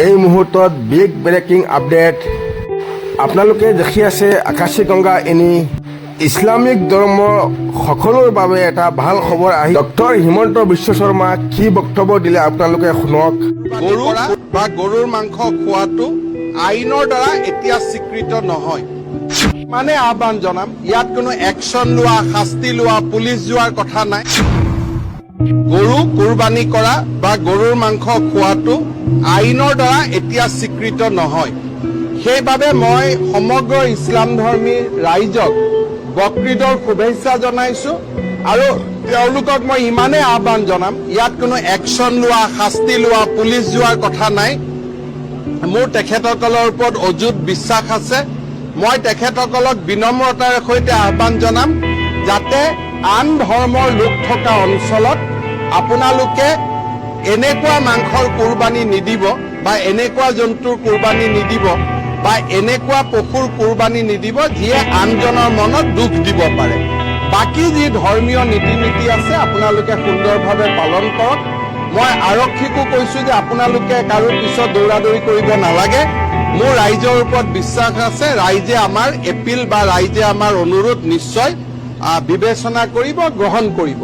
এই মুহূৰ্তত big breaking update আপোনালোকে দেখি আছে আকাশীগংগা এনি ইছলামিক ধৰ্ম সকলোৰ বাবে এটা ভাল খবৰ আহি ডক্টৰ হিমন্ত বিশ্ব শৰ্মা কি বক্তব্য দিলে আপোনালোকে শুনক। গৰু বা গৰুৰ মাংস খোৱাটো আইনৰ দ্বাৰা এতিয়া স্বীকৃত নহয় মানে আহ্বান জনাম, ইয়াত কোনো একশ্যন লোৱা, শাস্তি লোৱা, পুলিচ যোৱাৰ কথা নাই। গৰু কুৰবানী কৰা বা গৰুৰ মাংস খোৱাটো আইনৰ দ্বাৰা এতিয়া স্বীকৃত নহয়। সেইবাবে মই সমগ্ৰ ইছলাম ধৰ্মী ৰাইজক বকৰীদৰ শুভেচ্ছা জনাইছো আৰু তেওঁলোকক মই ইমানেই আহ্বান জনাম, ইয়াত কোনো একশ্যন লোৱা, শাস্তি লোৱা, পুলিচ যোৱাৰ কথা নাই। মোৰ তেখেতসকলৰ ওপৰত অযুত বিশ্বাস আছে। মই তেখেতসকলক বিনম্ৰতাৰে সৈতে আহ্বান জনাম যাতে আন ধৰ্মৰ লোক থকা অঞ্চলত আপোনালোকে এনেকুৱা মাংসৰ কুৰবানী নিদিব বা এনেকুৱা জন্তুৰ কুৰবানী নিদিব বা এনেকুৱা পশুৰ কুৰবানী নিদিব যিয়ে আনজনৰ মনত দুখ দিব পাৰে। বাকী যি ধৰ্মীয় নীতি নীতি আছে আপোনালোকে সুন্দৰভাৱে পালন কৰক। মই আৰক্ষীকো কৈছো যে আপোনালোকে কাৰো পিছত দৌৰাদৌৰি কৰিব নালাগে। মোৰ ৰাইজৰ ওপৰত বিশ্বাস আছে, ৰাইজে আমাৰ এপিল বা ৰাইজে আমাৰ অনুৰোধ নিশ্চয় বিবেচনা কৰিব, গ্ৰহণ কৰিব।